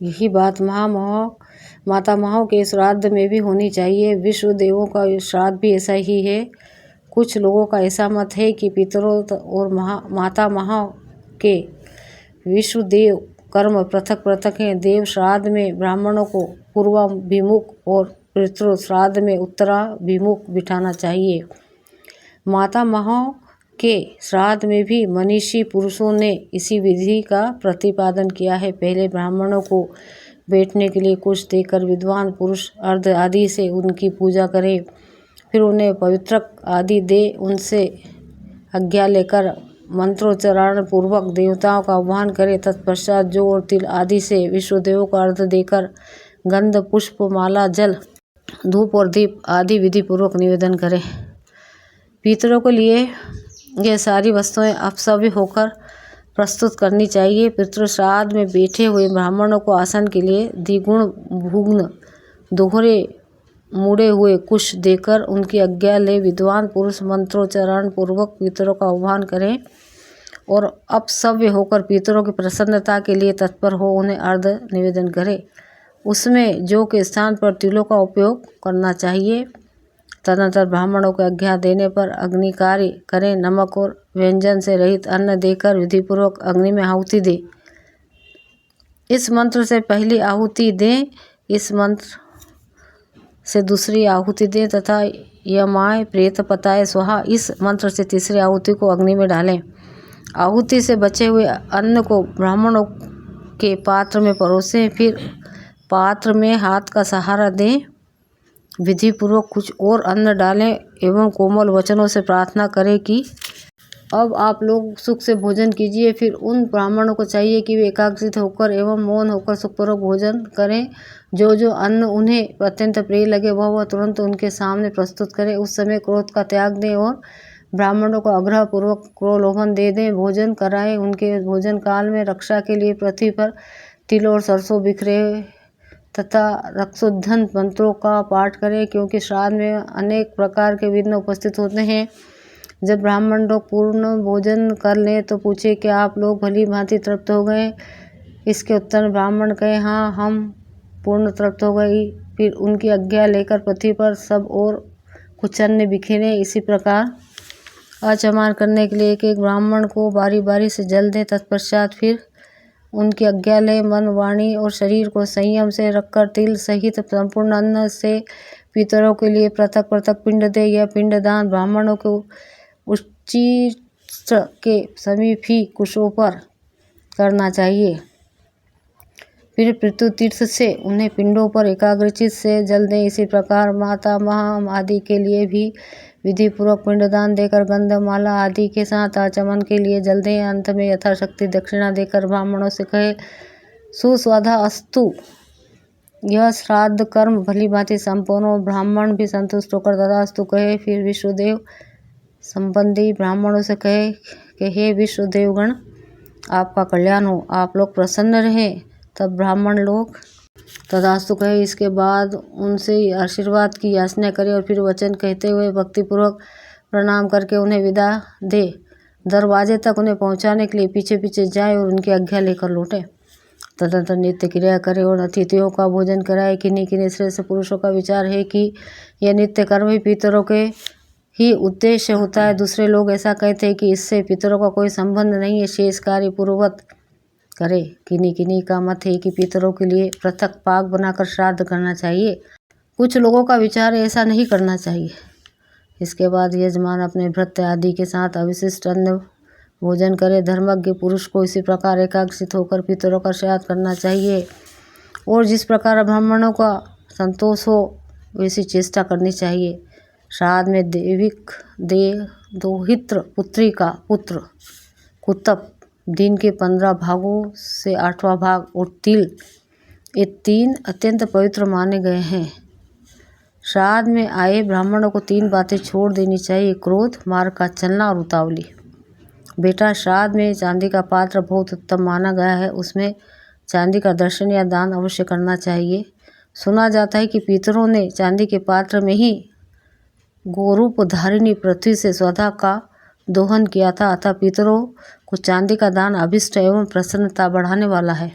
यही बात माता महों के श्राद्ध में भी होनी चाहिए। विश्व देवों का श्राद्ध भी ऐसा ही है। कुछ लोगों का ऐसा मत है कि पितरों और माता महों के विश्वदेव कर्म पृथक पृथक हैं। देव श्राद्ध में ब्राह्मणों को पूर्वाभिमुख और पितृ श्राद्ध में उत्तराभिमुख बिठाना चाहिए। माता महों के श्राद्ध में भी मनीषी पुरुषों ने इसी विधि का प्रतिपादन किया है। पहले ब्राह्मणों को बैठने के लिए कुछ देकर विद्वान पुरुष अर्घ आदि से उनकी पूजा करें, फिर उन्हें पवित्रक आदि दे, उनसे आज्ञा लेकर मंत्रोच्चारण पूर्वक देवताओं का आह्वान करें। तत्पश्चात जौ और तिल आदि से विश्वदेवों को अर्घ देकर गंध पुष्प माला जल धूप और दीप आदि विधि पूर्वक निवेदन करें। पितरों के लिए यह सारी वस्तुएं अपसव्य होकर प्रस्तुत करनी चाहिए। पितृ श्राद्ध में बैठे हुए ब्राह्मणों को आसन के लिए द्विगुण भुग्न दोहरे मुड़े हुए कुश देकर उनकी आज्ञा ले विद्वान पुरुष मंत्रोच्चारण पूर्वक पितरों का आह्वान करें और अपसव्य होकर पितरों की प्रसन्नता के लिए तत्पर हो उन्हें अर्घ निवेदन करें। उसमें जौ के स्थान पर तिलों का उपयोग करना चाहिए। तदनंतर ब्राह्मणों को आज्ञा देने पर अग्नि कार्य करें। नमक और व्यंजन से रहित अन्न देकर विधिपूर्वक अग्नि में आहुति दें। इस मंत्र से पहली आहुति दें, इस मंत्र से दूसरी आहुति दें तथा यमाय प्रेत पताय स्वाहा इस मंत्र से तीसरी आहुति को अग्नि में डालें। आहुति से बचे हुए अन्न को ब्राह्मणों के पात्र में परोसें, फिर पात्र में हाथ का सहारा दें, विधि पूर्वक कुछ और अन्न डालें एवं कोमल वचनों से प्रार्थना करें कि अब आप लोग सुख से भोजन कीजिए। फिर उन ब्राह्मणों को चाहिए कि वे एकाग्रचित्त होकर एवं मौन होकर सुखपूर्वक भोजन करें। जो जो अन्न उन्हें अत्यंत प्रिय लगे वह तुरंत उनके सामने प्रस्तुत करें। उस समय क्रोध का त्याग दें और ब्राह्मणों को आग्रह पूर्वक प्रलोभन दे दें, भोजन कराएं। उनके भोजन काल में रक्षा के लिए पृथ्वी पर तिल और सरसों बिखरे तथा रक्षोद्धन मंत्रों का पाठ करें, क्योंकि श्राद्ध में अनेक प्रकार के विघ्न उपस्थित होते हैं। जब ब्राह्मण लोग पूर्ण भोजन कर लें तो पूछे कि आप लोग भली भांति तृप्त हो गए। इसके उत्तर ब्राह्मण कहे हाँ, हम पूर्ण तृप्त हो गई। फिर उनकी आज्ञा लेकर पृथ्वी पर सब और कुछ अन्न बिखेरें। इसी प्रकार आचमन करने के लिए एक एक ब्राह्मण को बारी बारी से जल दें। तत्पश्चात फिर उनकी आज्ञा ले मन, वाणी और शरीर को संयम से रखकर तिल सहित संपूर्ण अन्न से पितरों के लिए पृथक पृथक पिंड दे। यह पिंडदान ब्राह्मणों को उच्चिष्ट के समीप ही कुशों पर करना चाहिए। फिर पितृ तीर्थ से उन्हें पिंडों पर एकाग्रचित्त से जल दें। इसी प्रकार माता महा आदि के लिए भी विधि पूर्वक पिंडदान देकर गंध माला आदि के साथ आचमन के लिए जल दें। अंत में यथाशक्ति दक्षिणा देकर ब्राह्मणों से कहे सुस्वाधा अस्तु। यह श्राद्ध कर्म भली भांति संपन्न हो। ब्राह्मण भी संतुष्ट होकर तथास्तु कहे। फिर विश्वदेव संबंधी ब्राह्मणों से कहे कि हे विश्वदेवगण, आपका कल्याण हो, आप लोग प्रसन्न रहें। तब ब्राह्मण लोग तथास्तु कहे। इसके बाद उनसे आशीर्वाद की याचना करे और फिर वचन कहते हुए भक्तिपूर्वक प्रणाम करके उन्हें विदा दे। दरवाजे तक उन्हें पहुंचाने के लिए पीछे पीछे जाए और उनकी आज्ञा लेकर लौटे। तदनंतर नित्य क्रिया करे और अतिथियों का भोजन कराए। किन्हीं किन्हीं श्रेष्ठ पुरुषों का विचार है कि यह नित्य कर्म ही पितरों के ही उद्देश्य होता है। दूसरे लोग ऐसा कहते हैं कि इससे पितरों का कोई संबंध नहीं है, शेष कार्य पूर्ववत करे। किन्हीं का मत है कि पितरों के लिए पृथक पाक बनाकर श्राद्ध करना चाहिए। कुछ लोगों का विचार है ऐसा नहीं करना चाहिए। इसके बाद यजमान अपने भृत्य आदि के साथ अविशिष्ट अन्न भोजन करे। धर्मज्ञ पुरुष को इसी प्रकार एकाग्रचित्त होकर पितरों का श्राद्ध करना चाहिए और जिस प्रकार ब्राह्मणों का संतोष हो वैसी चेष्टा करनी चाहिए। श्राद्ध में देविक दोहित्र पुत्री का पुत्र कुतप दिन के 15 भागों से 8वां भाग और तिल, ये 3 अत्यंत पवित्र माने गए हैं। श्राद्ध में आए ब्राह्मणों को 3 बातें छोड़ देनी चाहिए: क्रोध, मार्ग का चलना और उतावली। बेटा, श्राद्ध में चांदी का पात्र बहुत उत्तम माना गया है। उसमें चांदी का दर्शन या दान अवश्य करना चाहिए। सुना जाता है कि पितरों ने चांदी के पात्र में ही गोरूप धारिणी पृथ्वी से स्वधा का दोहन किया था। अतः पितरों को चांदी का दान अभिष्ट एवं प्रसन्नता बढ़ाने वाला है।